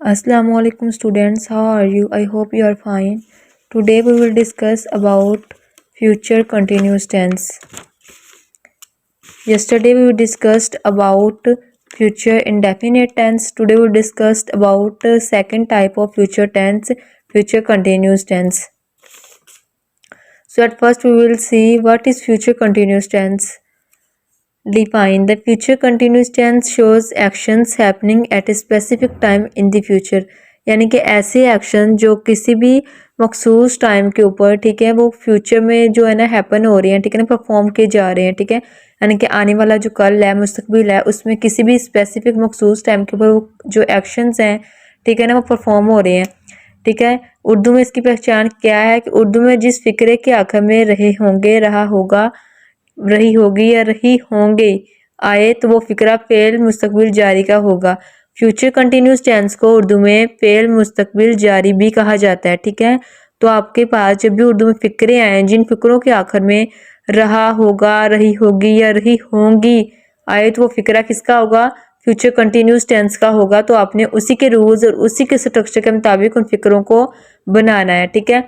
Assalamu alaikum students, how are you? I hope you are fine. Today we will discuss about future continuous tense. Yesterday we discussed about future indefinite tense. Today we discussed about second type of future tense, future continuous tense. So at first we will see what is future continuous tense. Define. The future continuous tense shows actions happening at a specific time in the future. यानी कि ऐसे action जो किसी भी मखसूस time के ऊपर, ठीक है, वो फ्यूचर में जो है ना हैपन हो रही हैं, ठीक है ना, परफॉर्म किए जा रहे हैं, ठीक है। यानी कि आने वाला जो कल है, मुस्तकबिल है, उसमें किसी भी स्पेसिफिक मखसूस टाइम के ऊपर वो जो एक्शंस हैं, ठीक है ना, वो परफॉर्म हो रहे हैं, ठीक है। उर्दू में इसकी पहचान क्या है कि उर्दू में जिस फिक्रे के आखिर में रहे होंगे, रहा होगा, रही होगी या रही होंगे आए तो वो फिक्रा फेल मुस्तकबिल जारी का होगा। फ्यूचर कंटिन्यूस टेंस को उर्दू में फेल मुस्तकबिल जारी भी कहा जाता है, ठीक है। तो आपके पास जब भी उर्दू में फिक्रे आए, जिन फिक्रों के आखिर में रहा होगा, रही होगी या रही होंगी आए तो वो फिक्रा किसका होगा? फ्यूचर कंटिन्यूस टेंस का होगा। तो आपने उसी के रूल्स और उसी के स्ट्रक्चर के मुताबिक उन फिक्रों को बनाना है, ठीक है।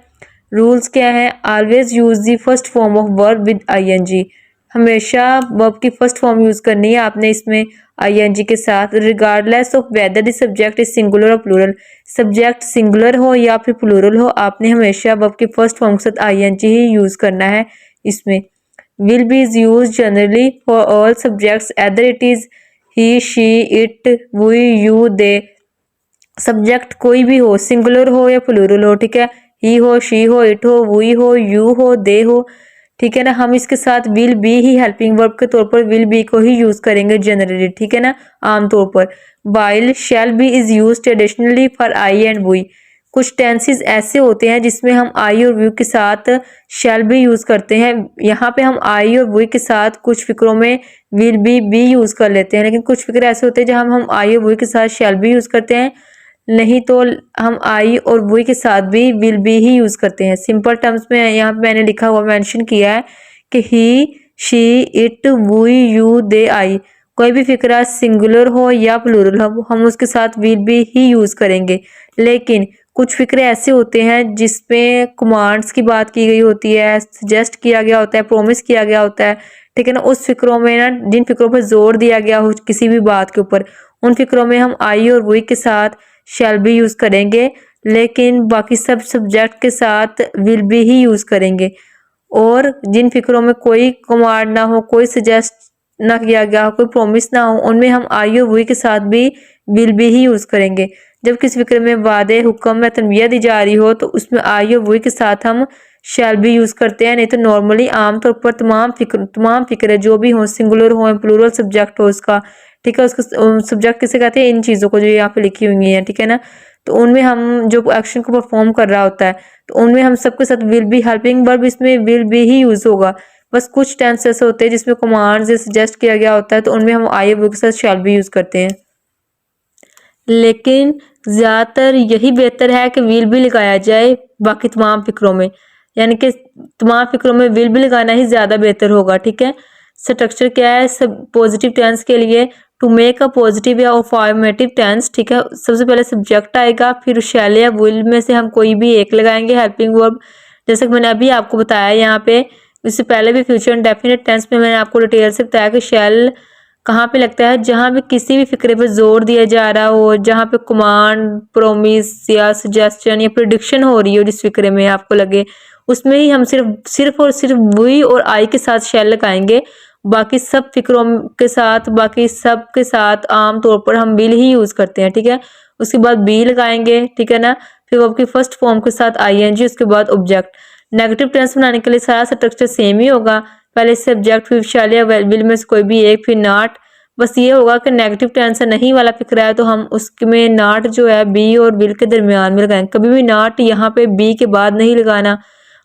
रूल्स क्या है? Always use the first form of verb with ING। हमेशा वर्ब की फर्स्ट फॉर्म यूज करनी है आपने इसमें ING के साथ। Regardless of whether the subject is singular और प्लूरल, सब्जेक्ट सिंगुलर हो या फिर प्लूरल हो, आपने हमेशा वर्ब की फर्स्ट फॉर्म के साथ ING ही यूज करना है इसमें। Will be is use generally for all subjects either it is he, she, it, we, you, they. Subject कोई भी हो, सिंगुलर हो या प्लूरल हो, ठीक है, ही हो, शी हो, इट हो, वी हो, यू हो, दे हो, ठीक है ना। हम इसके साथ will be he helping verb के तौर पर विल बी को ही यूज करेंगे जनरली, ठीक है ना, आमतौर पर। While shall be is use traditionally for I and we. कुछ टेंसेस ऐसे होते हैं जिसमें हम आई और वी के साथ शैल भी यूज करते हैं। यहाँ पे हम आई और वी के साथ कुछ फिक्रों में विल बी यूज कर लेते हैं, लेकिन कुछ फिक्र ऐसे होते हैं जहाँ हम आई और वी के साथ शैल भी यूज करते हैं, नहीं तो हम आई और वी के साथ भी विल बी ही यूज करते हैं। सिंपल टर्म्स में यहाँ पे मैंने लिखा हुआ मेंशन किया है कि ही, शी, इट, वी, यू, दे, आई। कोई भी फिक्रा सिंगुलर हो या प्लूरल हो, हम उसके साथ विल बी ही यूज करेंगे। लेकिन कुछ फिक्रे ऐसे होते हैं जिसमें कमांड्स की बात की गई होती है, सजेस्ट किया गया होता है, प्रोमिस किया गया होता है, ठीक है ना। उस फिक्रों में ना, जिन फिक्रों पर जोर दिया गया हो किसी भी बात के ऊपर, उन फिक्रों में हम आई और वी के साथ शैल बी यूज करेंगे, लेकिन बाकी सब सब्जेक्ट के साथ विल बी ही यूज करेंगे। और जिन फिक्रों में कोई कमांड ना हो, कोई सजेस्ट ना किया गया हो, कोई प्रॉमिस ना हो, उनमें हम आई और वी के साथ भी विल बी ही यूज करेंगे। जब किसी फिक्र में वादे, हुक्म या तनवीह दी जा रही हो तो उसमें आई और वी के साथ हम शैल बी यूज करते हैं। नहीं तो नॉर्मली आमतौर पर तमाम फिक्र जो भी हो, सिंगुलर हो, प्लूरल सब्जेक्ट हो उसका, ठीक है, उसका सब्जेक्ट किसे कहते हैं? इन चीज़ों को जो यहाँ पे लिखी हुई है, ठीक है ना। तो उनमें हम जो एक्शन को परफॉर्म कर रहा होता है तो उनमें हम सबके साथ विल बी, हेल्पिंग वर्ब इसमें विल बी ही यूज होगा। बस कुछ टेंस ऐसे होते हैं जिसमें कमांड सजेस्ट किया गया होता है तो उनमें हम आई और वी के साथ शैल बी यूज करते हैं। लेकिन ज़्यादातर यही बेहतर है कि विल भी लगाया जाए बाकी तमाम फिक्रों में, यानी कि तमाम फिक्रों में विल भी लगाना ही ज़्यादा बेहतर होगा, ठीक है। स्ट्रक्चर क्या है सब पॉजिटिव टेंस के लिए? टू मेक अ पॉजिटिव या अफर्मेटिव टेंस, ठीक है, सबसे पहले सब्जेक्ट आएगा, फिर शैल या विल में से हम कोई भी एक लगाएंगे हेल्पिंग वर्ब, जैसे कि मैंने अभी आपको बताया यहाँ पे। इससे पहले भी फ्यूचर इंडेफिनिट टेंस में मैंने आपको डिटेल से बताया कि शैल कहाँ पे लगता है? जहाँ भी किसी भी फिक्रे पर जोर दिया जा रहा हो, जहाँ पे कमांड, प्रोमिस या सजेस्शन या प्रिडिक्शन हो रही हो, जिस फिक्रे में आपको लगे उसमें ही हम सिर्फ और सिर्फ वी और आई के साथ शैल लगाएंगे। बाकी सब फिक्रों के साथ, बाकी सब के साथ आम तौर पर हम विल ही यूज करते हैं, ठीक है। उसके बाद बी लगाएंगे, ठीक है ना, फिर वो आपकी फर्स्ट फॉर्म के साथ ING, उसके बाद ऑब्जेक्ट। नेगेटिव टेंस बनाने के लिए सारा स्ट्रक्चर सेम ही होगा, पहले सब्जेक्ट, फिर शैल या विल में से कोई भी एक, फिर नॉट। बस ये होगा कि नेगेटिव टेंस नहीं वाला फिक्रा है तो हम उसमें नॉट जो है बी और विल के दरमियान में लगाएंगे। कभी भी नॉट यहाँ पे बी के बाद नहीं लगाना,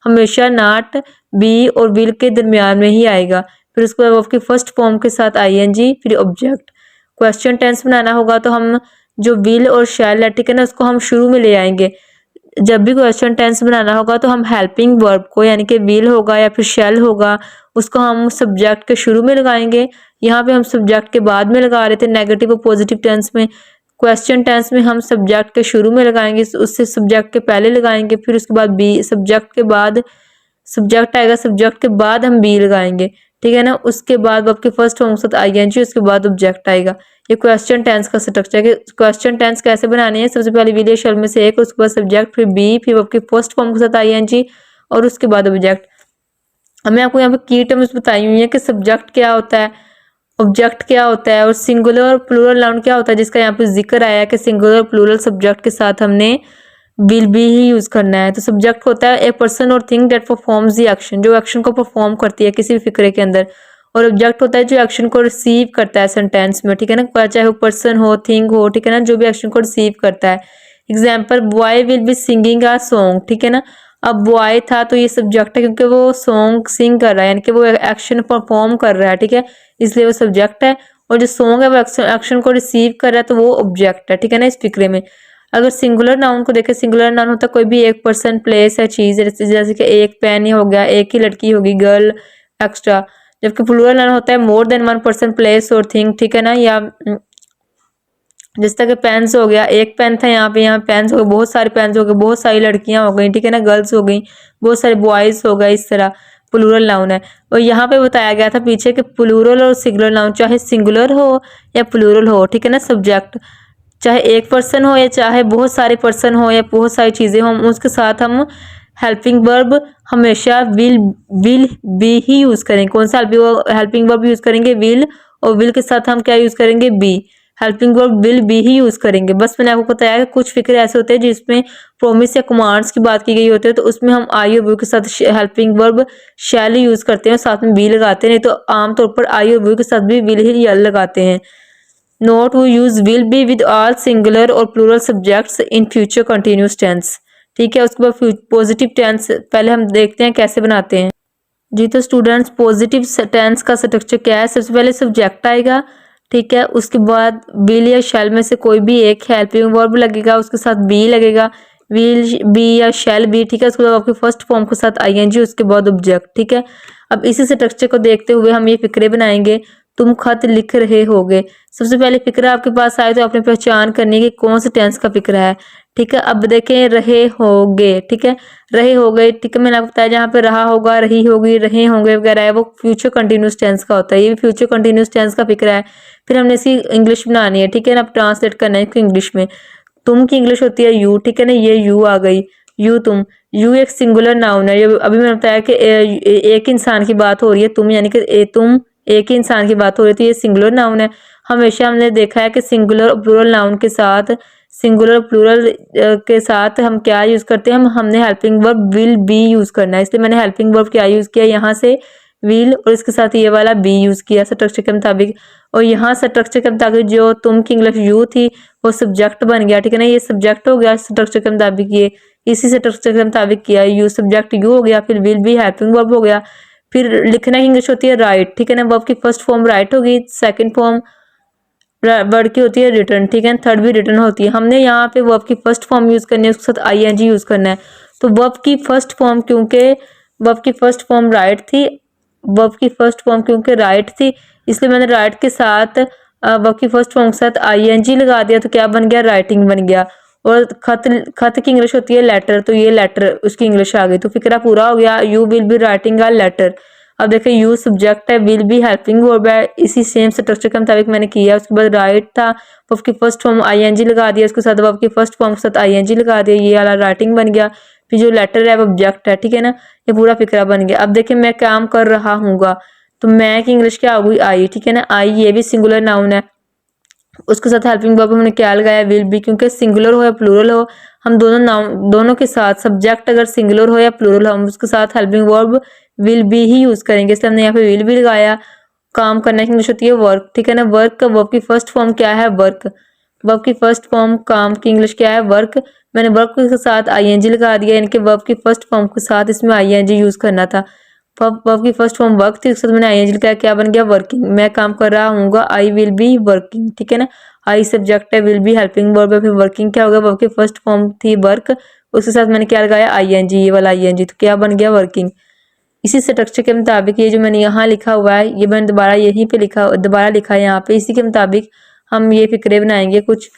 हमेशा नॉट बी और विल के दरमियान में ही आएगा। फिर उसके बाद आपकी फर्स्ट फॉर्म के साथ ING, फिर ऑब्जेक्ट। क्वेश्चन टेंस बनाना होगा तो हम जो विल और शैल है, ठीक है ना, उसको हम शुरू में ले आएंगे। जब भी क्वेश्चन टेंस बनाना होगा तो हम हेल्पिंग वर्ब को, यानी कि विल होगा या फिर शैल होगा, उसको हम सब्जेक्ट के शुरू में लगाएंगे। यहाँ पे हम सब्जेक्ट के बाद में लगा रहे थे नेगेटिव और पॉजिटिव टेंस में। क्वेश्चन टेंस में हम सब्जेक्ट के शुरू में लगाएंगे, उससे सब्जेक्ट के पहले लगाएंगे, फिर उसके बाद बी, सब्जेक्ट के बाद सब्जेक्ट आएगा, सब्जेक्ट के बाद हम बी लगाएंगे, ठीक है ना। उसके बाद वर्ब के फर्स्ट फॉर्म के साथ आईएनजी, उसके बाद ऑब्जेक्ट आएगा। ये क्वेश्चन टेंस का स्ट्रक्चर है। क्वेश्चन टेंस कैसे बनानी है, सबसे पहले विल या शैल में से एक, उसके बाद सब्जेक्ट, फिर बी, फिर वर्ब के फर्स्ट फॉर्म के साथ आईएनजी और उसके बाद ऑब्जेक्ट। मैं आपको यहाँ पे की टर्म्स बताई हुई है कि सब्जेक्ट क्या होता है, ऑब्जेक्ट क्या होता है और सिंगुलर और प्लूरल नाउन क्या होता है, जिसका यहाँ पे जिक्र आया है कि सिंगुलर और प्लूरल सब्जेक्ट के साथ हमने विल बी ही यूज करना है। तो सब्जेक्ट होता है ए पर्सन और thing that performs the action, जो एक्शन को परफॉर्म करती है किसी भी फिक्रे के अंदर। और ऑब्जेक्ट होता है जो एक्शन को रिसीव करता है सेंटेंस में, ठीक है ना, चाहे वो पर्सन हो, थिंग हो, ठीक है ना, जो भी एक्शन को रिसीव करता है। Example, boy will be singing a song, ठीक है ना। अब बॉय था तो ये सब्जेक्ट है क्योंकि वो सॉन्ग सिंग कर रहा है, यानी कि वो एक्शन परफॉर्म कर रहा है, ठीक है, इसलिए वो सब्जेक्ट है। और जो सॉन्ग है वो एक्शन को रिसीव कर रहा है, तो वो ऑब्जेक्ट है, ठीक है ना, इस फिक्रे में। अगर सिंगुलर नाउन को देखें, सिंगुलर नाउन होता है कोई भी एक पर्सन, प्लेस या चीज, जैसे कि एक पेन ही हो गया, एक ही लड़की होगी, गर्ल, एक्स्ट्रा। जबकि प्लूरल नाउन होता है more than one person, place और थिंग, ठीक है ना। या जिस तरह के पेन्स हो गया, एक पेन था यहाँ पे, यहाँ पेन्स हो गए, बहुत सारे पेन्स हो गए, बहुत सारी लड़कियां हो गई, ठीक है ना, गर्ल्स हो गई, बहुत सारे बॉयज हो गए, इस तरह प्लूरल नाउन है। और यहाँ पे बताया गया था पीछे कि प्लूरल और सिंगुलर नाउन चाहे सिंगुलर हो या प्लूरल हो, ठीक है ना, सब्जेक्ट चाहे एक पर्सन हो या चाहे बहुत सारे पर्सन हो या बहुत सारी चीजें हो, उसके साथ हम हेल्पिंग वर्ब हमेशा विल बी ही यूज करेंगे। कौन सा हेल्पिंग वर्ब यूज करेंगे? विल। और विल के साथ हम क्या यूज करेंगे? Be. Helping verb will be ही यूज करेंगे। बस मैंने आपको बताया कि कुछ फिक्र ऐसे होते हैं जिसमें प्रोमिस या कमांड्स की बात की गई होती है, तो उसमें हम आई और व्यू के साथ हेल्पिंग वर्ब शैल यूज करते हैं, साथ में बी लगाते हैं, नहीं तो आमतौर पर आई और व्यू के साथ भी विल ही लगाते हैं। Note, we use will be with all singular और plural subjects in future continuous tense, ठीक है। उसके बाद पॉजिटिव टेंस पहले हम देखते हैं कैसे बनाते हैं। जी तो स्टूडेंट्स, पॉजिटिव टेंस का स्ट्रक्चर क्या है? सबसे पहले सब्जेक्ट आएगा, ठीक है, उसके बाद विल या शैल में से कोई भी एक हेल्पिंग वर्ब लगेगा, उसके साथ बी लगेगा, विल बी या शैल बी, ठीक है। उसके बाद आपके फर्स्ट फॉर्म के साथ आईएनजी, उसके बाद ऑब्जेक्ट, ठीक है। अब इसी स्ट्रक्चर को देखते हुए हम ये फिक्रे बनाएंगे। तुम खत लिख रहे होगे, सबसे पहले फिक्रा आपके पास आए तो आपने पहचान करनी है कि कौन से टेंस का फिक्रा है, ठीक है। अब देखें, रहे होगे, ठीक है, रहे हो गए, ठीक है। मैंने आपको बताया जहाँ पे रहा होगा, रही होगी, रहे होंगे वगैरह है, वो फ्यूचर कंटिन्यूस टेंस का होता है। ये भी फ्यूचर कंटिन्यूस टेंस का फिक्रा है। फिर हमने इसकी इंग्लिश बनानी है, ठीक है ना, अब ट्रांसलेट करना है इसको इंग्लिश में। तुम की इंग्लिश होती है यू, ठीक है ना, ये यू आ गई, यू तुम। यू एक सिंगुलर नाउन है। ये अभी मैंने बताया कि एक इंसान की बात हो रही है, तुम यानी कि तुम एक ही इंसान की बात हो रही है, तो ये सिंगुलर नाउन है। हमेशा हमने देखा है कि सिंगुलर और प्लूरल नाउन के साथ, सिंगुलर प्लूरल के साथ हम क्या यूज करते हैं, हमने helping verb will B use करना है, इसलिए मैंने हेल्पिंग वर्ब क्या यूज किया, यहाँ से विल और इसके साथ ये वाला बी यूज किया स्ट्रक्चर के मुताबिक। और यहाँ स्ट्रक्चर के मुताबिक जो तुम की इंग्लिश यू थी वो सब्जेक्ट बन गया, ठीक है ना, ये सब्जेक्ट हो गया स्ट्रक्चर के मुताबिक, ये इसी स्ट्रक्चर के मुताबिक किया, यू सब्जेक्ट यू हो गया, फिर विल बी हेल्पिंग वर्ब हो गया। फिर लिखना की इंग्लिश होती है राइट, ठीक है ना, वर्ब की फर्स्ट फॉर्म राइट होगी, सेकंड फॉर्म वर्ड की होती है रिटर्न, ठीक है, थर्ड भी रिटर्न होती है। हमने यहाँ पे वर्ब की फर्स्ट फॉर्म यूज करनी है, उसके साथ आईएनजी यूज करना है। तो वर्ब की फर्स्ट फॉर्म क्योंकि वर्ब की फर्स्ट फॉर्म राइट थी, वर्ब की फर्स्ट फॉर्म क्योंकि राइट थी, इसलिए मैंने राइट के साथ वर्ब की फर्स्ट फॉर्म के साथ आईएनजी लगा दिया, तो क्या बन गया? राइटिंग बन गया। और खत की इंग्लिश होती है लेटर, तो ये लेटर उसकी इंग्लिश आ गई, तो फिक्रा पूरा हो गया। You will be writing a letter. अब देखिए, यू सब्जेक्ट है, विल बी हेल्पिंग वर्ब है, इसी सेम स्ट्रक्चर के मुताबिक मैंने किया। उसके बाद राइट था, वर्ब की फर्स्ट फॉर्म आईएनजी लगा दिया, उसके साथ वर्ब की फर्स्ट फॉर्म के साथ आईएनजी लगा दिया, ये वाला राइटिंग बन गया। फिर जो लेटर है वो ऑब्जेक्ट है, ठीक है ना, ये पूरा फिक्रा बन गया। अब देखिए, मैं काम कर रहा हूँगा, तो मैं की इंग्लिश क्या होगी? आई, ठीक है ना, आई ये भी सिंगुलर नाउन है, उसके साथ हेल्पिंग वर्ब हमने क्या लगाया? विल बी, क्योंकि सिंगुलर हो या प्लूरल हो, हम दोनों नाउन दोनों के साथ सब्जेक्ट अगर सिंगुलर हो या प्लूरल हो, हम उसके साथ हेल्पिंग वर्ब विल बी ही यूज करेंगे, इसलिए हमने यहाँ पे विल बी लगाया। काम करने की इंग्लिश होती है वर्क, ठीक है ना, वर्क का वर्ब की फर्स्ट फॉर्म क्या है? वर्क। वर्ब की फर्स्ट फॉर्म काम की इंग्लिश क्या है? वर्क। मैंने वर्ब के साथ आईएनजी लगा दिया, यानी कि वर्ब की फर्स्ट फॉर्म के साथ इसमें आईएनजी यूज करना था। वर्ब की फर्स्ट फॉर्म वर्क थी, उसके साथ मैंने आईएनजी लगाया, क्या बन गया? वर्किंग। मैं काम कर रहा हूँ, आई विल बी वर्किंग, ठीक है ना, आई सब्जेक्ट है, विल बी हेल्पिंग वर्ब है, फिर वर्किंग क्या होगा? वर्ब की फर्स्ट फॉर्म थी वर्क, उसके साथ मैंने क्या लगाया? आईएनजी, ये वाला आईएनजी, तो क्या बन गया? वर्किंग। इसी स्ट्रक्चर के मुताबिक ये जो मैंने यहाँ लिखा हुआ है, ये मैंने दोबारा यहीं पे लिखा, दोबारा लिखा है यहाँ पे, इसी के मुताबिक हम ये फिक्रे बनाएंगे कुछ।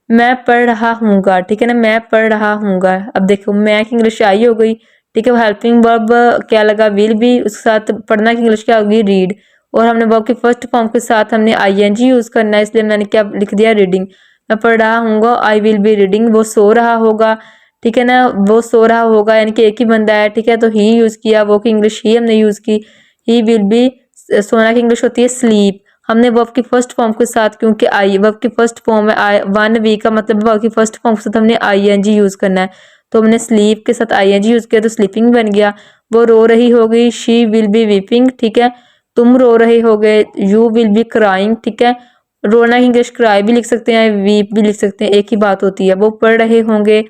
मैं पढ़ रहा हूँगा, ठीक है ना, मैं पढ़ रहा हूँगा। अब देखो मैं की इंग्लिश आई हो गई, ठीक है। हेल्पिंग वर्ब क्या लगा, विल बी, उसके साथ पढ़ना की इंग्लिश क्या होगी, रीड। और हमने वर्ब के फर्स्ट फॉर्म के साथ हमने आईएनजी यूज करना है, इसलिए मैंने क्या लिख दिया, रीडिंग। मैं पढ़ रहा हूँगा, आई विल बी रीडिंग। वो सो रहा होगा, ठीक है ना, वो सो रहा होगा, यानी कि एक ही बंदा है, ठीक है, तो ही यूज किया। वो की इंग्लिश ही हमने यूज की। ही विल बी, सोना की इंग्लिश होती है स्लीप। हमने वर्ब की फर्स्ट फॉर्म के साथ, क्योंकि आई वर्ब की फर्स्ट फॉर्म है, आई वन वी का मतलब वर्ब की फर्स्ट फॉर्म के साथ हमने आईएनजी यूज करना है, तो हमने स्लीप के साथ आईएनजी यूज किया, तो स्लीपिंग बन गया। वो रो रही होगी, शी विल बी वीपिंग, ठीक है। तुम रो रहे होगे, यू विल बी क्राइंग, ठीक है। रोना की इंग्लिश क्राई भी लिख सकते हैं, वीप भी लिख सकते हैं, एक ही बात होती है। वो पढ़ रहे होंगे,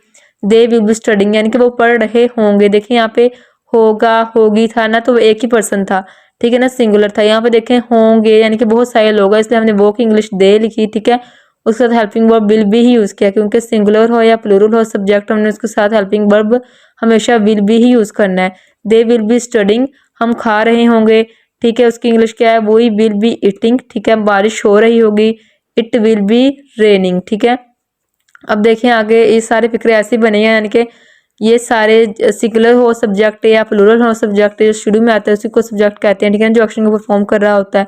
दे विल बी स्टडिंग, यानी कि वो पढ़ रहे होंगे। देखिए यहाँ पे होगा होगी था ना, तो वो एक ही पर्सन था, ठीक है ना, सिंगुलर था। यहाँ पे देखें होंगे यानी कि बहुत सारे लोग हैं, इसलिए हमने वो की इंग्लिश दे लिखी, ठीक है। उसके साथ हेल्पिंग वर्ब विल बी ही यूज किया, क्योंकि सिंगुलर हो या प्लूरल हो सब्जेक्ट, हमने उसके साथ हेल्पिंग वर्ब हमेशा विल बी ही यूज करना है। दे विल बी स्टडिंग, हम खा रहे होंगे, ठीक है, उसकी इंग्लिश क्या है, वही विल बी ईटिंग, ठीक है। बारिश हो रही होगी, इट विल बी रेनिंग, ठीक है। अब देखें आगे, ये सारे फिक्रे ऐसे बने हैं, यानी कि ये सारे सिंगुलर हो सब्जेक्ट या प्लूरल हो सब्जेक्ट जो शुरू में आता है उसी को सब्जेक्ट कहते हैं, ठीक है, जो एक्शन को परफॉर्म कर रहा होता है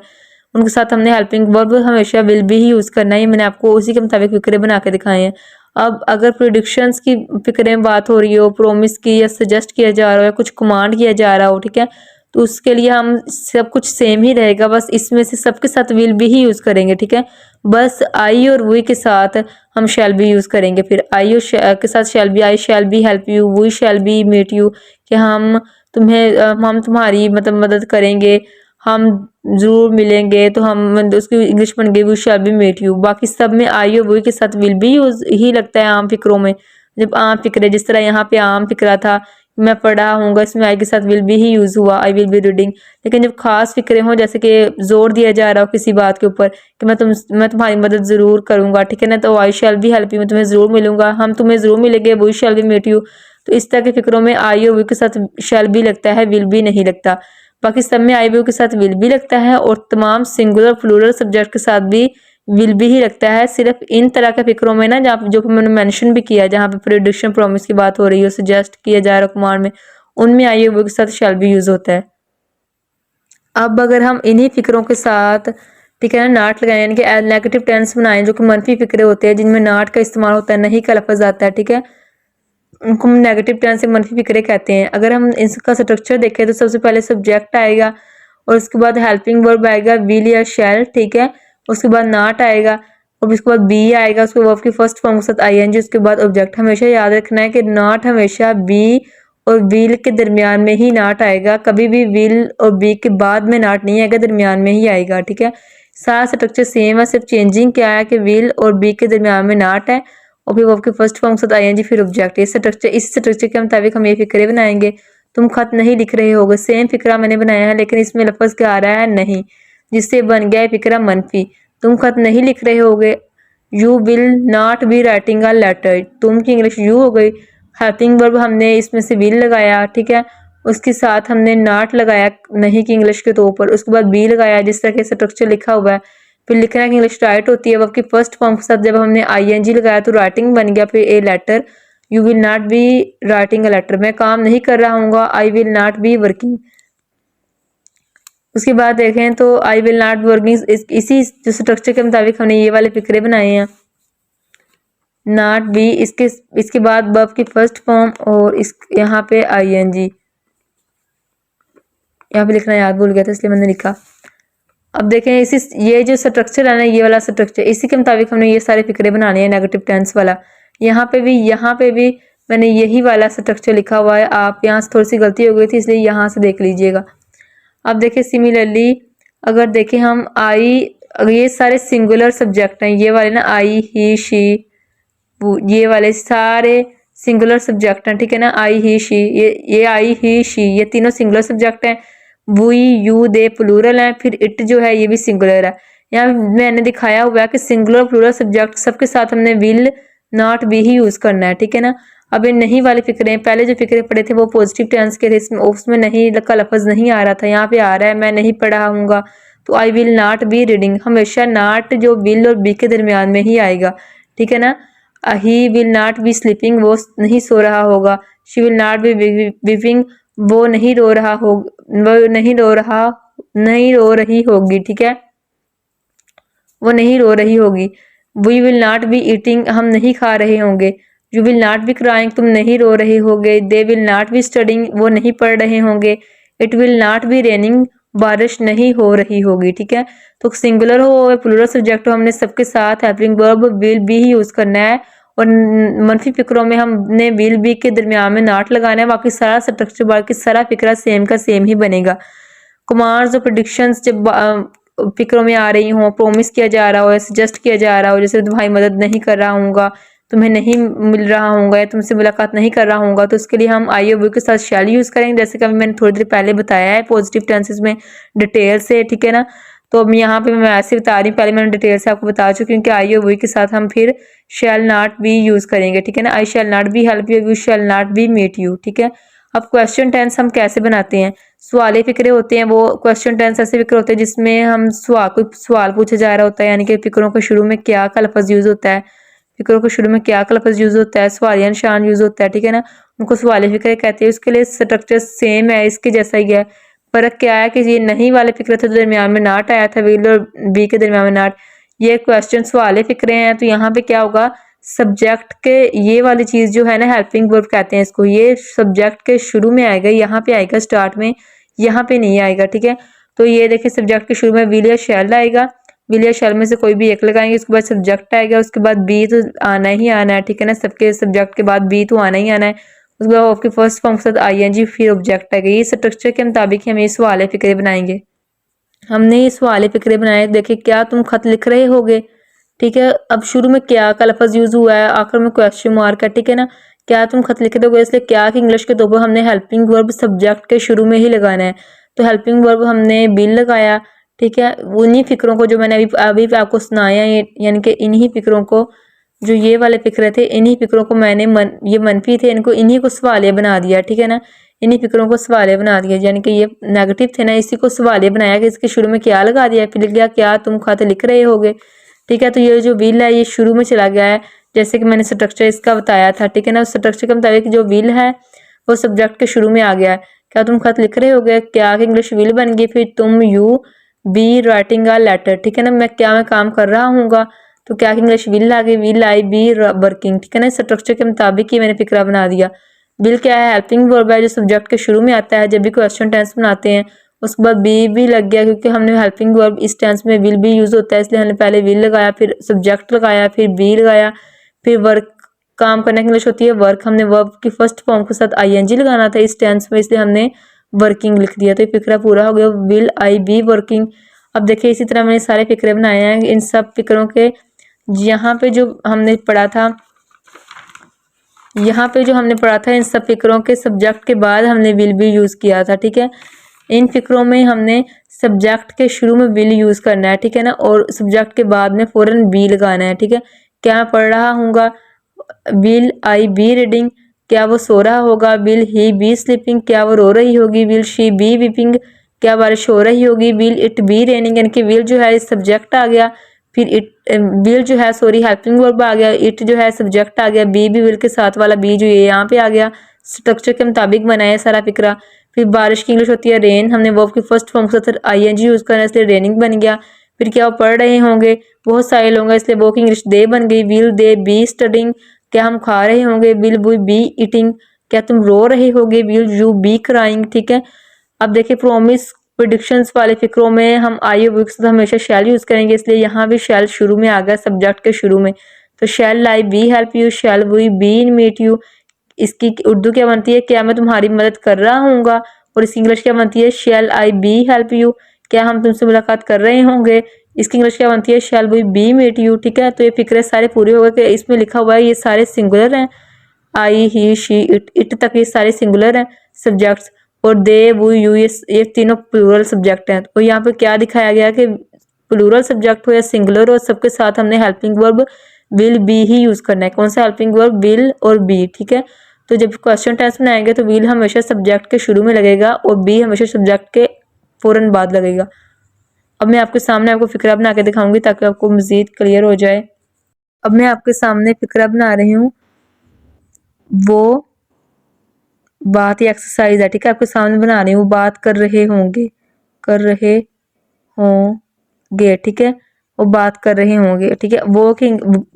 उनके साथ हमने हेल्पिंग वर्ब हमेशा विल बी ही यूज करना है। मैंने आपको उसी के मुताबिक फिक्रे बना के दिखाए हैं। अब अगर प्रिडिक्शंस की फिक्रे में बात हो रही हो, प्रोमिस की या सजेस्ट किया जा रहा हो या कुछ कमांड किया जा रहा हो, ठीक है, तो उसके लिए हम सब कुछ सेम ही रहेगा, बस इसमें से सबके साथ विल बी ही यूज करेंगे, ठीक है। बस आई और वी के साथ हम शैल बी यूज करेंगे। फिर आई और के साथ shall be, I shall be help you, we shall be meet you, कि हम तुम्हारी मतलब मदद करेंगे, हम जरूर मिलेंगे, तो हम उसकी इंग्लिश बन गई we shall be meet you. बाकी सब में आई और वी के साथ विल बी यूज ही लगता है आम फिक्रों में। जब आम फिक्रे, जिस तरह यहाँ पे आम फिक्रा था मैं पढ़ा हूँगा, इसमें आई के साथ विल बी ही यूज हुआ, आई विल बी रीडिंग। लेकिन जब खास फिक्रे हों, जैसे कि जोर दिया जा रहा हो किसी बात के ऊपर कि मैं तुम्हारी मदद जरूर करूंगा, ठीक है ना, तो I shall be help you, मैं तुम्हें जरूर मिलूंगा, हम तुम्हें जरूर मिलेंगे, we shall be meet you. तो इस तरह के फिक्रों में आई और वी के साथ शैल बी लगता है, विल बी नहीं लगता। बाकी सब में आई वी के साथ विल बी लगता है, और तमाम सिंगुलर प्लूरल सब्जेक्ट के साथ भी विल बी ही लगता है। सिर्फ इन तरह के फिक्रों में ना, जहाँ जो मैंने मेंशन भी किया, जहाँ पे प्रेडिक्शन प्रॉमिस की बात हो रही है, सजेस्ट किया जा रहा है कमांड में, उनमें आई और वी के साथ शैल बी यूज होता है। अब अगर हम इन्हीं फिक्रों के साथ, ठीक है ना, नाट लगाए, यानी कि नेगेटिव टेंस बनाएं, जो कि मनफी फिक्रे होते हैं जिनमें नाट का इस्तेमाल होता है, नहीं का लफज आता है, ठीक है, उनको हम नेगेटिव टेंस से मनफी फिक्रे कहते हैं। अगर हम इसका स्ट्रक्चर देखें तो सबसे पहले सब्जेक्ट आएगा, और उसके बाद हेल्पिंग वर्ब आएगा विल या शैल, ठीक है, उसके बाद नाट आएगा, और उसके बाद बी आएगा, उसके वर्ब की फर्स्ट फॉर्म के साथ आईएनजी, उसके बाद ऑब्जेक्ट। हमेशा याद रखना है कि नाट हमेशा बी और विल के दरमियान में ही नाट आएगा, कभी भी विल और बी के बाद में नाट नहीं आएगा, दरमियान में ही आएगा, ठीक है। सारा स्ट्रक्चर सेम है, सिर्फ चेंजिंग क्या है कि विल और बी के दरमियान में नाट है, और फिर वर्ब के फर्स्ट फॉर्म के साथ आईएनजी फिर ऑब्जेक्ट। इस स्ट्रक्चर के मुताबिक हम ये फिक्रे बनाएंगे। तुम खत नहीं लिख रहे होगे, सेम फिक्रा मैंने बनाया है, लेकिन इसमें लफ्ज क्या आ रहा है, नहीं, जिससे बन गया है फिक्रा मनफी। तुम खत नहीं लिख रहे होगे, you will not be writing a letter, तुम की इंग्लिश यू हो गई। हेल्पिंग वर्ब हमने इसमें से विल लगाया, ठीक है, उसके साथ हमने नॉट लगाया नहीं की इंग्लिश के तौर पर, उसके बाद बी लगाया, जिस तरह के स्ट्रक्चर लिखा हुआ है। फिर लिखना की इंग्लिश राइट होती है, वर्ब की फर्स्ट फॉर्म के साथ जब हमने आईएनजी लगाया तो राइटिंग बन गया, फिर a letter, you will not be writing a letter, मैं काम नहीं कर रहा हूँ, I will not be working. उसके बाद देखें तो आई विल नॉट वर्किंग, इसी जो स्ट्रक्चर के मुताबिक हमने ये वाले फिक्रे बनाए हैं। नॉट बी, इसके बाद वर्ब की फर्स्ट फॉर्म, और इस यहाँ पे आईएनजी, यहाँ पे लिखना याद भूल गया था इसलिए मैंने लिखा। अब देखें इसी, ये जो स्ट्रक्चर है ना, ये वाला स्ट्रक्चर, इसी के मुताबिक हमने ये सारे फिक्रे बनाने हैं नेगेटिव टेंस वाला। यहाँ पे भी मैंने यही वाला स्ट्रक्चर लिखा हुआ है। आप यहाँ से थोड़ी सी गलती हो गई थी, इसलिए यहाँ से देख लीजिएगा। अब देखिए सिमिलरली अगर देखें हम ये सारे सिंगुलर सब्जेक्ट हैं, ये वाले ना, आई ही शी, ये वाले सारे सिंगुलर सब्जेक्ट हैं, ठीक है ना, आई ही शी, ये आई ही शी, ये तीनों सिंगुलर सब्जेक्ट हैं। वी यू दे प्लूरल हैं, फिर इट जो है ये भी सिंगुलर है। यहाँ मैंने दिखाया हुआ है कि सिंगुलर प्लूरल सब्जेक्ट सबके साथ हमने विल नॉट बी ही यूज करना है, ठीक है ना। अब ये नहीं वाले फिक्रे, पहले जो फिक्रे पढ़े थे वो पॉजिटिव टेंस के थे, उसमें नहीं का लफज नहीं आ रहा था, यहाँ पे आ रहा है, मैं नहीं पढ़ा हूँगा, तो आई विल नॉट बी रीडिंग, हमेशा नॉट जो विल और बी के दरमियान में ही आएगा, ठीक है ना। He will not B sleeping, वो नहीं सो रहा होगा। She will not B weeping, वो नहीं रो रहा हो, वो नहीं रो रही होगी, ठीक है, वो नहीं रो रही होगी। We will not be eating, हम नहीं खा रहे होंगे। You will not be crying, तुम नहीं रो रहे होगे। They will not be studying, वो नहीं पढ़ रहे होंगे। It will not be raining, बारिश नहीं हो रही होगी, ठीक है। तो सिंगुलर हो या प्लूरल सब्जेक्ट हो, हमने सबके साथ हेल्पिंग वर्ब विल बी ही यूज करना है। और मनफी फिक्रों में हमने विल बी के दरमियान में नॉट लगाना है। बाकी सारा स्ट्रक्चर, बाकी सारा फिक्रा सेम का सेम ही बनेगा। कमांड्स और प्रेडिक्शंस जब फिक्रों में आ रही हो, प्रोमिस किया जा रहा हो, सजेस्ट किया जा रहा हो, जैसे तुम्हारी मदद नहीं कर रहा हूँगा, तुम्हें नहीं मिल रहा होगा या तुमसे मुलाकात नहीं कर रहा होगा, तो उसके लिए हम आई विल के साथ शैल यूज करेंगे, जैसे कि मैंने थोड़ी देर पहले बताया है पॉजिटिव टेंसेस में डिटेल से, ठीक है ना। तो अब यहाँ पे मैं ऐसे बता रही हूँ, पहले मैंने डिटेल से आपको बता चुकी हूँ कि आई विल के साथ हम फिर शैल नॉट बी यूज करेंगे, ठीक है ना। I shall not be help you, you shall not be meet you, ठीक है। अब क्वेश्चन टेंस हम कैसे बनाते हैं। सवाले फिक्रे होते हैं, वो क्वेश्चन टेंस ऐसे फिक्र होते हैं जिसमें हम कोई सवाल पूछा जा रहा होता है, यानी कि फिक्रों के शुरू में क्या का लफ्ज यूज होता है, फिक्रों के शुरू में क्या का लफ्ज यूज होता है, सवालिया निशान यूज होता है, ठीक है ना। उनको सवाले फिक्रे कहते हैं। उसके लिए स्ट्रक्चर सेम है, इसके जैसा ही है। फर्क क्या है कि ये नहीं वाले फिक्रे थे तो दरमियान में नाट आया था, विल और बी के दरमियान में नाट। ये क्वेश्चन सवाले फिक्रे हैं, तो यहाँ पे क्या होगा, सब्जेक्ट के ये वाली चीज जो है ना, हेल्पिंग वर्ब कहते हैं इसको, ये सब्जेक्ट के शुरू में आएगा, यहाँ पे आएगा स्टार्ट में, यहाँ पे नहीं आएगा, ठीक है। तो ये देखिए सब्जेक्ट के शुरू में विल या शैल आएगा, विल या शैल में से कोई भी एक लगाएंगे, उसके बाद सब्जेक्ट आएगा, उसके बाद बी तो आना ही आना है, ठीक है ना। सबके सब्जेक्ट के बाद बी तो आना ही आना है। उसके बाद आपके फर्स्ट फॉर्म के साथ आईएनजी, फिर ऑब्जेक्ट आएगा। ये स्ट्रक्चर के मुताबिक हम ये सवाल फिक्रे बनाएंगे। हमने ये सवाल फिक्रे बनाए, देखिए क्या तुम खत लिख रहे होगे, ठीक है। अब शुरू में क्या का लफ्ज यूज हुआ है, आखिर में क्वेश्चन मार्क है, ठीक है ना। क्या तुम खत लिख दोगे, इसलिए क्या की इंग्लिश के तौर पर हमने हेल्पिंग वर्ब सब्जेक्ट के शुरू में ही लगाना है। तो हेल्पिंग वर्ब हमने बिल लगाया, ठीक है। उन्हीं फिक्रों को जो मैंने अभी आपको सुनाया, यानी कि इन्हीं फिक्रों को, जो ये वाले फिक्रे थे, इन्हीं फिक्रों को मैंने ये मनफी थे, इनको इन्हीं को सवालिया बना दिया, ठीक है ना। इन्हीं फिक्रों को सवालिया बना दिया, यानी कि ये नेगेटिव थे ना, इसी को सवालिया बनाया कि इसके शुरू में क्या लगा दिया, फिर लिख दिया क्या तुम खत लिख रहे होगे, ठीक है। तो ये जो विल है ये शुरू में चला गया है, जैसे कि मैंने स्ट्रक्चर इसका बताया था, ठीक है ना। उस स्ट्रक्चर के मुताबिक जो विल है वो सब्जेक्ट के शुरू में आ गया है। क्या तुम खत लिख रहे होगे, क्या की इंग्लिश विल बन गई, फिर तुम you be writing a letter, ठीक है ना। मैं काम कर रहा हूँगा, तो क्या की इंग्लिश विल आ गई, विल आई बी वर्किंग, ठीक है ना। स्ट्रक्चर के मुताबिक ही मैंने फिक्रा बना दिया। विल क्या है, हेल्पिंग वर्ब है जो सब्जेक्ट के शुरू में आता है जब भी क्वेश्चन टेंस बनाते हैं। उसके बाद बी भी लग गया, क्योंकि हमने हेल्पिंग वर्ब इस टेंस में विल भी यूज होता है, इसलिए हमने पहले विल लगाया, फिर सब्जेक्ट लगाया, फिर बी लगाया, फिर वर्क, काम करने की इंग्लिश होती है वर्क, हमने वर्ब की फर्स्ट फॉर्म के साथ आईएनजी लगाना था इस टेंस में, इसलिए हमने वर्किंग लिख दिया। तो ये फिक्रा पूरा हो गया, विल आई बी वर्किंग। अब देखिए इसी तरह मैंने सारे फिक्रे बनाए हैं। इन सब फिक्रों के यहाँ पे जो हमने पढ़ा था, इन सब फिक्रों के सब्जेक्ट के बाद हमने विल भी यूज किया था, ठीक है। इन फिक्रों में हमने सब्जेक्ट के शुरू में विल यूज करना है, ठीक है ना, और सब्जेक्ट के बाद में फौरन बी लगाना है, ठीक है। क्या मैं पढ़ रहा हूँगा, विल आई बी रीडिंग, क्या वो सो रहा होगा, विल ही बी स्लीपिंग, क्या वो रो रही होगी, विल शी बी वीपिंग, क्या बारिश हो रही होगी, विल इट बी रेनिंग, यानी कि विल जो है सब्जेक्ट आ गया, फिर इट विल जो है सॉरी हेल्पिंग वर्ब आ गया, इट जो है सब्जेक्ट आ गया, बी भी विल के साथ वाला बी जो ये यहाँ पे आ गया, स्ट्रक्चर के मुताबिक बनाया सारा फिक्रा। फिर बारिश की इंग्लिश होती है रेन, हमने वर्ब की फर्स्ट फॉर्म के साथ आईएनजी यूज करना है, इसलिए रेनिंग बन गया। फिर क्या वो पढ़ रहे होंगे, बहुत सारे लोग हैं, इसलिए वो की इंग्लिश दे बन गई, विल दे बी स्टडिंग, क्या हम खा रहे होंगे, विल वी बी ईटिंग, क्या तुम रो रहे होगे, विल यू बी क्राइंग, ठीक है। अब देखिए प्रोमिस प्रिडिक्शंस वाले फिक्रों में हम आई विक्स हमेशा शैल यूज करेंगे, इसलिए यहाँ भी शैल शुरू में आ गया सब्जेक्ट के शुरू में। तो shall I be help you, shall we be meet you, इसकी उर्दू क्या बनती है, क्या मैं तुम्हारी मदद कर रहा हूँगा, और इसकी इंग्लिश क्या बनती है, शैल आई बी हेल्प यू, क्या हम तुमसे मुलाकात कर रहे होंगे, इसकी इंग्लिश क्या बनती है, shall we be meet you, ठीक है। तो ये फिक्रे सारे पूरे हो गए कि इसमें लिखा हुआ है ये सारे सिंगुलर हैं, आई ही शी इट तक ये सारे सिंगुलर हैं सब्जेक्ट्स, और दे वो यू ये तीनों प्लूरल सब्जेक्ट हैं। तो यहाँ पे क्या दिखाया गया कि प्लूरल सब्जेक्ट हो या सिंगुलर हो, सबके साथ हमने हेल्पिंग वर्ब विल बी ही यूज करना है। कौन सा हेल्पिंग वर्ब, विल और बी, ठीक है। तो जब क्वेश्चन टेंस बनाएंगे तो विल हमेशा सब्जेक्ट के शुरू में लगेगा और बी हमेशा सब्जेक्ट के फौरन बाद लगेगा। अब मैं आपके सामने आपको फिक्रा बना के दिखाऊंगी ताकि आपको मजीद क्लियर हो जाए। अब मैं आपके सामने फिक्रा बना रही हूँ, वो बात या एक्सरसाइज है, ठीक है, आपके सामने बना रही हूँ। बात कर रहे होंगे, कर रहे होंगे, ठीक है, वो बात कर रहे होंगे, ठीक है। वो की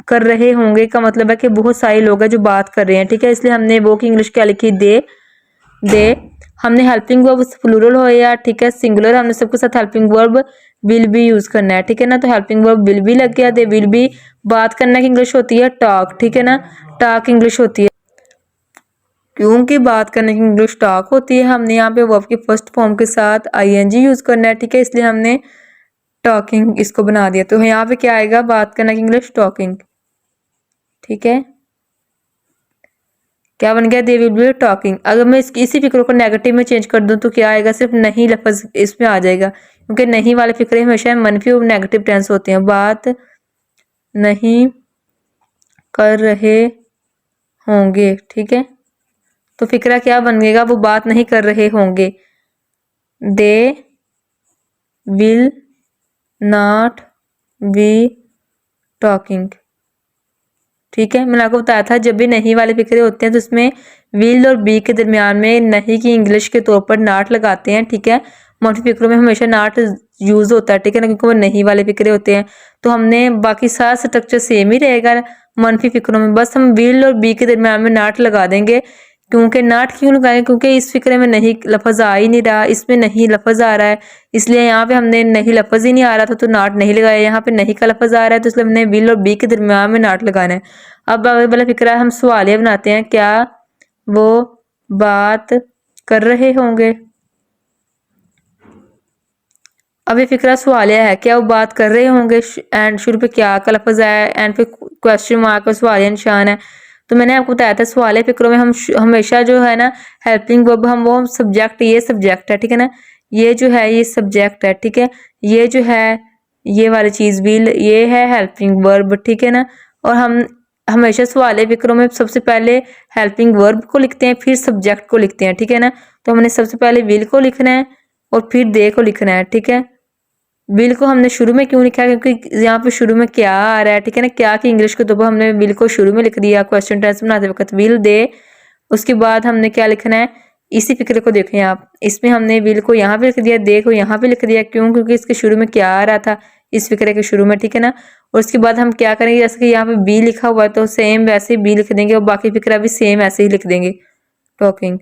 कर रहे होंगे का मतलब है कि बहुत सारे लोग हैं जो बात कर रहे हैं, ठीक है, इसलिए हमने वो की इंग्लिश क्या लिखी, दे। हमने हेल्पिंग वर्ब प्लूरल हो या ठीक है सिंगुलर, हमने सबके साथ helping verb will B use करना है, ठीक है ना। तो हेल्पिंग वर्ब विल बी लग गया, दे विल बी। बात करने की इंग्लिश होती है टॉक, ठीक है ना, टॉक इंग्लिश होती है। क्योंकि बात करने की इंग्लिश टॉक होती है, हमने यहाँ पे वर्ब की फर्स्ट फॉर्म के साथ आईएनजी यूज करना है, ठीक है, इसलिए हमने टॉकिंग इसको बना दिया। तो यहाँ पे क्या आएगा, बात करने की इंग्लिश टॉकिंग, ठीक है। क्या बन गया, दे विल बी टॉकिंग। अगर मैं इसी फिक्र को नेगेटिव में चेंज कर दूं तो क्या आएगा, सिर्फ नहीं लफ्ज इसमें आ जाएगा, क्योंकि नहीं वाले फिक्रे हमेशा मनफी और नेगेटिव टेंस होते हैं। बात नहीं कर रहे होंगे, ठीक है, तो फिक्रा क्या बनेगा, वो बात नहीं कर रहे होंगे, दे विल नॉट बी टॉकिंग, ठीक है। मैंने आपको बताया था जब भी नहीं वाले फिक्रे होते हैं तो उसमें विल और बी के दरमियान में नहीं की इंग्लिश के तौर पर नाट लगाते हैं, ठीक है। मनफी फिक्रों में हमेशा नाट यूज होता है, ठीक है ना, क्योंकि वो नहीं वाले फिक्रे होते हैं। तो हमने बाकी सारा स्ट्रक्चर सेम ही रहेगा मनफी फिक्रों में, बस हम विल और बी के दरमियान में नाट लगा देंगे। क्योंकि नाट क्यों लगाएंगे, क्योंकि इस फिक्रे में नहीं लफज आ ही नहीं रहा, इसमें नहीं लफज आ रहा है, इसलिए यहाँ पे हमने नहीं लफज ही नहीं आ रहा था तो नाट नहीं लगाया। यहाँ पे नहीं का लफज आ रहा है तो इसलिए हमने विल और बी के दरमियान में नाट लगाना है। अब आगे वाला फिक्रा हम सवालिया बनाते हैं, क्या वो बात कर रहे होंगे। अब ये फिक्रा सवालिया है, क्या वो बात कर रहे होंगे, एंड शुरू पे क्या का लफज है, एंड पे क्वेश्चन मार्क और सवालिया निशान है। तो मैंने आपको बताया था सवालिया फिक्रों में हम हमेशा जो है ना हेल्पिंग वर्ब, हम वो सब्जेक्ट, ये सब्जेक्ट है, ठीक है ना, ये जो है ये सब्जेक्ट है, ठीक है, ये जो है ये वाली चीज विल, ये है हेल्पिंग वर्ब, ठीक है ना। और हम हमेशा सवालिया फिक्रों में सबसे पहले हेल्पिंग वर्ब को लिखते हैं, फिर सब्जेक्ट को लिखते हैं, ठीक है ना। तो हमने सबसे पहले विल को लिखना है और फिर दे को लिखना है, ठीक है। विल को हमने शुरू में क्यों लिखा है, क्योंकि यहाँ पे शुरू में क्या आ रहा है, ठीक है ना, क्या की इंग्लिश के तो हमने विल को शुरू में लिख दिया क्वेश्चन टेंस बनाते वक्त, विल दे। उसके बाद हमने क्या लिखना है, इसी फिक्र को देखें आप, इसमें हमने विल को यहाँ पे लिख दिया, दे को यहाँ पे लिख दिया, क्यों, क्योंकि इसके शुरू में क्या आ रहा था इस फिक्रे के शुरू में, ठीक है ना। और उसके बाद हम क्या करेंगे, जैसे कि यहाँ पे बी लिखा हुआ है तो सेम वैसे ही बी लिख देंगे और बाकी फिक्रा भी सेम ऐसे ही लिख देंगे, टॉकिंग।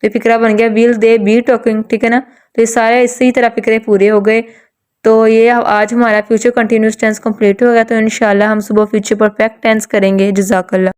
तो फिक्रा बन गया विल दे बी टॉकिंग, ठीक है ना। तो ये सारे इसी तरह फिक्रे पूरे हो गए। तो ये आज हमारा फ्यूचर कंटिन्यूस टेंस कंप्लीट हो गया। तो इंशाल्लाह हम सुबह फ्यूचर परफेक्ट टेंस करेंगे। जज़ाकल्लाह।